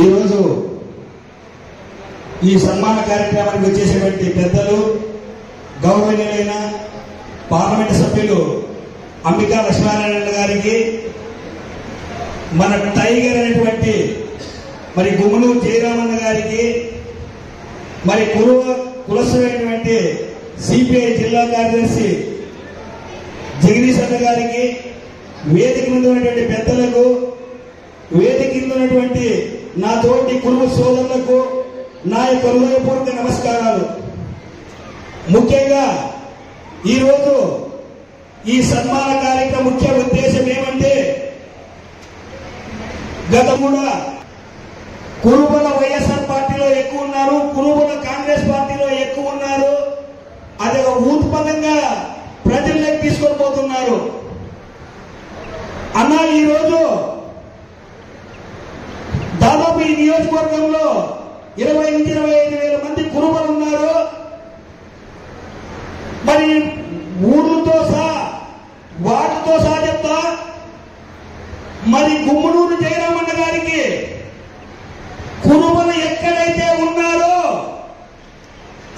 ఈరోజు ఈ సన్మాన కార్యక్రమానికి వచ్చేసేటువంటి పెద్దలు గౌరవనీయులైన పార్లమెంటు సభ్యులు అంబికా లక్ష్మీనారాయణ గారికి, మన టైగర్ అనేటువంటి మరి గుమ్మనూరు జయరామన్న గారికి, మరి కులస్తులైనటువంటి సిపిఐ జిల్లా కార్యదర్శి జగదీష్ అన్న గారికి, వేదిక మీద ఉన్నటువంటి పెద్దలకు, వేదిక కింద ఉన్నటువంటి నా తోటి కుటుంబ సోదరులకు నా యొక్క హృదయపూర్వక నమస్కారాలు. ముఖ్యంగా ఈరోజు ఈ సన్మాన కార్యక్రమ ముఖ్య ఉద్దేశం ఏమంటే, గతంలో కురుబల వైఎస్ఆర్ పార్టీలో ఎక్కువ ఉన్నారు, కురుబల కాంగ్రెస్ పార్టీలో ఎక్కువ ఉన్నారు. అది ఒక ఊత్పన్నంగా ప్రజల్లోకి తీసుకొని పోతున్నారు. అన్నా ఈరోజు దాదాపు ఈ నియోజకవర్గంలో 20 నుంచి 25 వేల మంది కురుబలు ఉన్నారు. మరి ఊర్లతో సహా వాటితో సహా చెప్తా, మరి గుమ్మనూరు జయరామన్న గారికి కురుబలు ఎక్కడైతే ఉన్నారో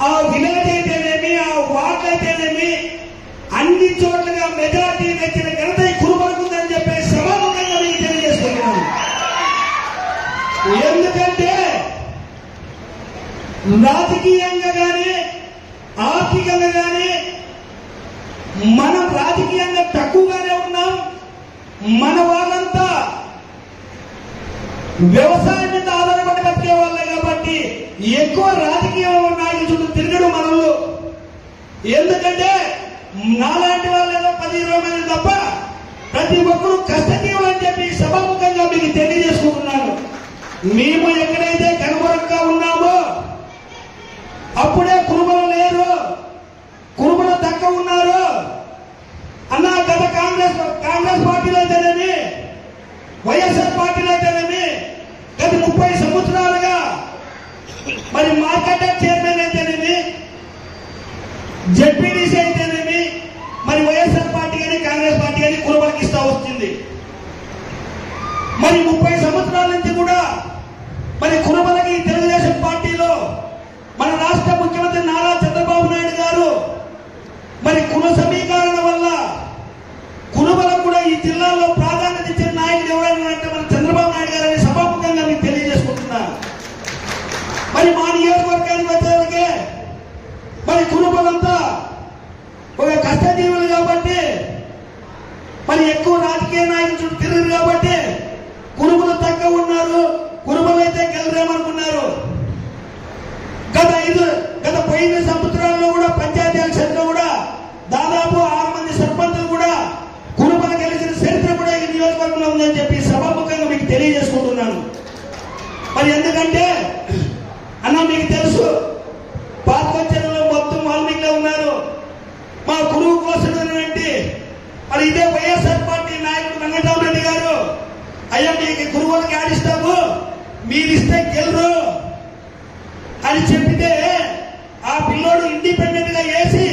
ఆ విలేజ్ అయితేనేమి, ఆ వార్డు అయితేనేమి, అన్ని చోట్లగా మెజార్టీ తెచ్చిన ఘనత ఈ కురుబలకు ఉందని చెప్పి సభాముఖంగా మీకు తెలియజేస్తున్నాను. ఎందుకంటే రాజకీయంగా కానీ ఆర్థికంగా కానీ మనం రాజకీయంగా తక్కువగానే ఉన్నాం. మన వాళ్ళంతా వ్యవసాయం మీద ఆధారపడి బతికే వాళ్ళే కాబట్టి ఎక్కువ రాజకీయ నాయకుల చుట్టూ తిరగడం మనల్ని. ఎందుకంటే నాలాంటి వాళ్ళు ఏదో 10-20 మంది తప్ప ప్రతి ఒక్కరూ కష్టజీవులు అని చెప్పి సభాముఖంగా మీకు తెలియజేసుకుంటున్నాను. మేము ఎక్కడైతే కనుమరుగ్గా ఉన్నామో అప్పుడే కురుబలు లేరు, కురుబలు తక్కువ ఉన్నారు అన్న. గత కాంగ్రెస్ పార్టీలో అయితేనేమి, వైఎస్ఆర్ పార్టీలో అయితేనేమి, గత 30 సంవత్సరాలుగా మరి మార్కెట్ చైర్మన్ అయితేనేమి, జెడ్పీటీసీ అయితేనేమి, మరి వైఎస్ఆర్ పార్టీ కానీ కాంగ్రెస్ పార్టీ కానీ కురుబలకి ఇస్తా వస్తుంది. మరి 30 సంవత్సరాల నుంచి కూడా మరి కురుబలకి తెలుగుదేశం పార్టీలో మన రాష్ట్ర ముఖ్యమంత్రి నారా చంద్రబాబు నాయుడు గారు మరి కుల సమీకరణ వల్ల కురుబలకు కూడా ఈ జిల్లాలో ప్రాధాన్యత ఇచ్చిన నాయకుడు ఎవరైనా అంటే మన చంద్రబాబు నాయుడు గారు అని సభాముఖంగా మీకు తెలియజేసుకుంటున్నారు. మరి మా నియోజకవర్గానికి వచ్చేసరికి మరి కురుబలంతా ఒక కష్టజీవులు కాబట్టి మరి ఎక్కువ రాజకీయ నాయకులు తిరగరు కాబట్టి కురుబలు తక్కువ ఉన్నారు. కురుబలు అయితే గెలరేమనుకున్నారు. గత 5 సంవత్సరాల్లో కూడా పంచాయతీ ఎలక్షన్లో కూడా దాదాపు 6 మంది సర్పంచులు కూడా కురుబలు గెలిచిన చరిత్ర కూడా ఈ నియోజకవర్గంలో ఉందని చెప్పి సభాముఖంగా మీకు తెలియజేసుకుంటున్నాను. మరి ఎందుకంటే అన్న మీకు తెలుసు, పాతకొచ్చేలో మొత్తం వాల్మీకిలో ఉన్నారు. మా కురువు కోసం మరి ఇదే వైఎస్ఆర్ పార్టీ నాయకుడు వెంకటరామరెడ్డి గారు, అయ్యా మీకు కురువులకి ఆడిస్తాము, మీరు ఇస్తే గెలరు అని చెప్పితే ఆ పిల్లోడు ఇండిపెండెంట్ గా వేసి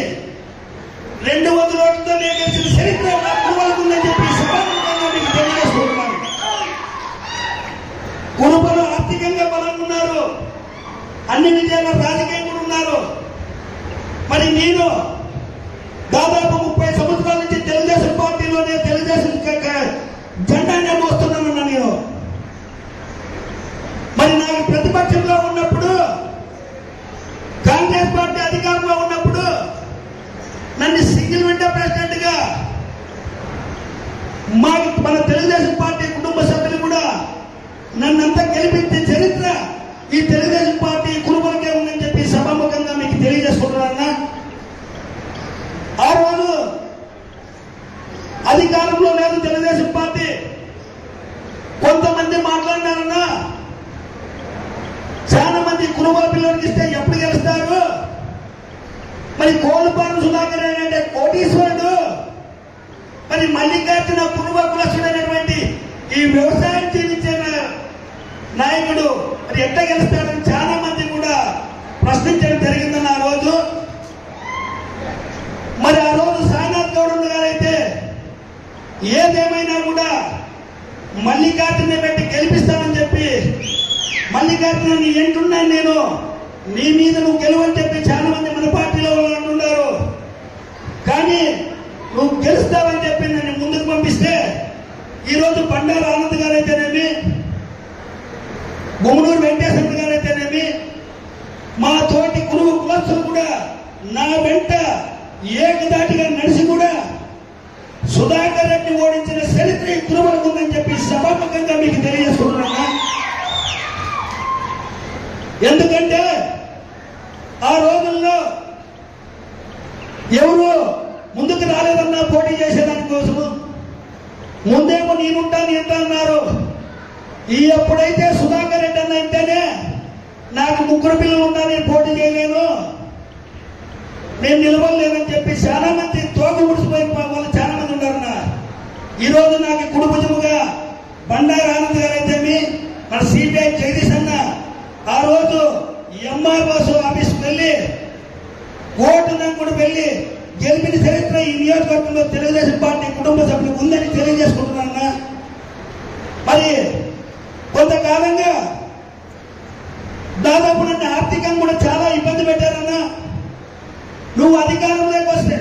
200 ఓట్లతో నేను గెలిచిన చరిత్ర కురువులకు ఉందని చెప్పి సభాముఖంగా మీకు తెలియజేసుకుంటున్నాను. కురుబలు ఆర్థికంగా బలంగా ఉన్నారు, అన్ని విజయాల్లో రాజకీయం కూడా ఉన్నారు. మరి నేను దాదాపు 30 సంవత్సరాల నుంచి తెలుగుదేశం పార్టీలోనే తెలుగుదేశం జెండానే మోస్తున్నానన్నా నేను. మరి నాకు ప్రతిపక్షంలో ఉన్నప్పుడు, కాంగ్రెస్ పార్టీ అధికారంలో ఉన్నప్పుడు నన్ను సింగిల్ విండో ప్రెసిడెంట్ గా మన తెలుగుదేశం పార్టీ కుటుంబ సభ్యులు కూడా నన్నంతా గెలిపించే చరిత్ర ఈ తెలుగుదేశం పార్టీ కురుబలకే ఉందని చెప్పి సభాముఖంగా మీకు తెలియజేసుకుంటున్నా. ఆ రోజు అధికారంలో లేదు తెలుగుదేశం పార్టీ, కొంతమంది మాట్లాడినారన్నా, చాలా మంది కురుబల పిల్లలకి ఇస్తే ఎప్పుడు గెలుస్తారు, మరి కోలుపాలెం సుధాకర్ అంటే కోటీశ్వరుడు, మరి మల్లికార్జున కురుబ కులస్తుడైనటువంటి ఈ వ్యవసాయం జీవించిన నాయకుడు మరి ఎట్లా గెలుస్తాడని చాలా మంది కూడా ప్రశ్నించడం జరిగిందన్న ఆ రోజు. మరి ఆ రోజు సాయినాథ్ గౌడ్ గారైతే ఏదేమైనా కూడా మల్లికార్జున పెట్టి గెలిపిస్తానని చెప్పి మల్లికార్జున నీ ఏంటున్నాను నేను, నీ మీద నువ్వు గెలువని చెప్పి చాలా మంది మన పార్టీలో వాళ్ళు అంటున్నారు. కానీ నువ్వు గెలుస్తావని చెప్పి నన్ను ముందుకు పంపిస్తే ఈరోజు బండారు ఆనంద్ గారు అయితేనేమి, గుమ్మనూరు వెంకటేశ్వర గారు అయితేనేమి, మా తోటి కురువు కులస్తులు కూడా నా వెంట ఏకదాటిగా నడిచి కూడా సుధాకర్ రెడ్డి ఓడించిన చరిత్ర తిరుమలకు ఉందని చెప్పి సభాముఖంగా మీకు తెలియజేసుకుంటున్నా. ఎందుకంటే ఆ రోజుల్లో ఎవరు ముందుకు రాలేదన్నా పోటీ చేసేదానికోసము ముందేమో నేనుంటా అన్నారు. ఎప్పుడైతే సుధాకర్ రెడ్డి అన్న అంటేనే నాకు 3 పిల్లలు ఉన్నా నేను పోటీ చేయలేను, నేను నిలబడలేనని చెప్పి చాలా మంది తోక ముడిసిపోయి వాళ్ళు చాలా మంది ఉన్నారన్న. ఈరోజు నాకు కుటుంబముగా బండారు ఆనంద్ గారు అయితేమి, మన సిపిఐ జగదీష్ అన్న ఆ రోజు ఎంఆర్ఓ ఆఫీస్కి వెళ్ళి ఓటు కూడా వెళ్ళి గెలిపిన చరిత్ర ఈ నియోజకవర్గంలో తెలుగుదేశం పార్టీ కుటుంబ సభ్యులకు ఉందని తెలియజేసుకుంటున్నా. మరి కొంతకాలంగా దాదాపు నన్ను ఆర్థికంగా కూడా చాలా ఇబ్బంది పెట్టారన్నా. నువ్వు అధికారంలోకి వస్తే,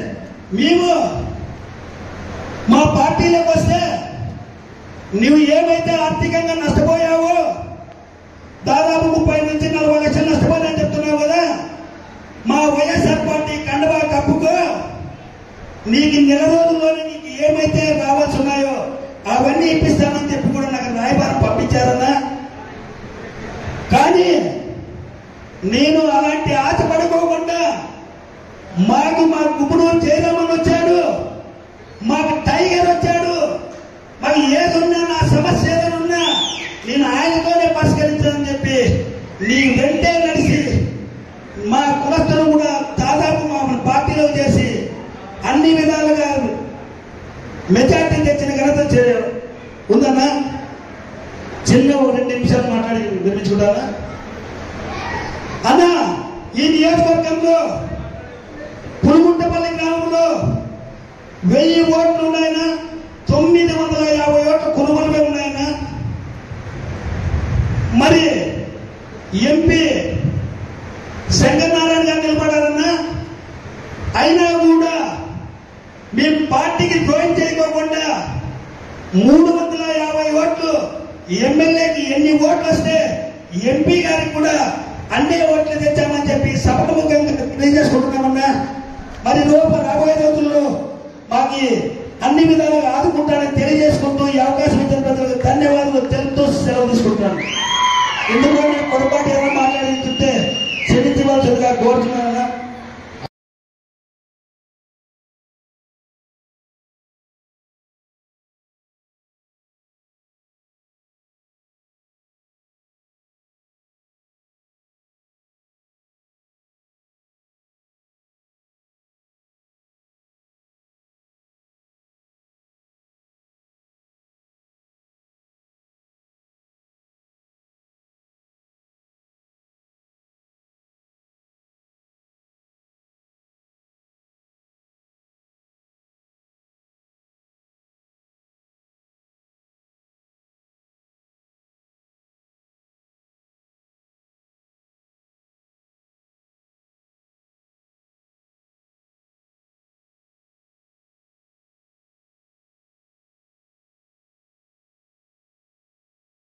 మేము మా పార్టీలోకి వస్తే నువ్వు ఏమైతే ఆర్థికంగా నష్టపోయావో దాదాపు 30 నుంచి 40 లక్షలు నష్టపోయాలని చెప్తున్నావు కదా, మా వైఎస్ఆర్ పార్టీ కండవా కప్పుకో, నీకు నెల రోజుల్లోనే నీకు ఏమైతే రావాల్సి ఉన్నాయో అవన్నీ ఇప్పిస్తానని చెప్పి కూడా నాకు రాయబారం పంపించారన్నా. కానీ నేను అలాంటి ఆశ పడుకోకుండా మాకు మా గుమ్మనూరు జయరామన్ వచ్చాడు, మాకు టైగర్ వచ్చాడు, మాకు ఏదున్నా నా సమస్య ఏదైనా నేను ఆయనతోనే పరిష్కరించాలని చెప్పి నీ వెంటే నడిచి మా కులస్తులు కూడా దాదాపు మా పార్టీలో చేసి అన్ని విధాలుగా మెజార్టీ తెచ్చిన ఘనత ఉందన్నా. చిన్న 2 నిమిషాలు మాట్లాడి విరమించుకుంటానా అన్నా. ఈ నియోజకవర్గంలో పులుగుంటపల్లి గ్రామంలో 1000 ఓట్లు ఉన్నాయన్నా, 950 ఓట్లు కురుమలమే ఉన్నాయన్నా. మరి ఎంపీ శంకరనారాయణ గారు నిలబడారన్నా. అయినా కూడా మేము పార్టీకి జాయిన్ చేయకోకుండా 350 ఓట్లు, ఎమ్మెల్యేకి ఎన్ని ఓట్లు వస్తే ఎంపీ గారికి కూడా అన్ని ఓట్లు తెచ్చామని చెప్పి సభముఖంగా తెలియజేసుకుంటున్నామన్నా. మరి రాబోయే రోజుల్లో మాకు అన్ని విధాలుగా ఆదుకుంటానని తెలియజేసుకుంటూ ఈ అవకాశం ఇచ్చిన ప్రజలకు ధన్యవాదాలు తెలుపుతూ సెలవు తీసుకుంటున్నాను. ఎందుకంటే పొరపాటు ఏమైనా మాట్లాడుతుంటే క్షమించవలసిందిగా కోరుతున్నాను.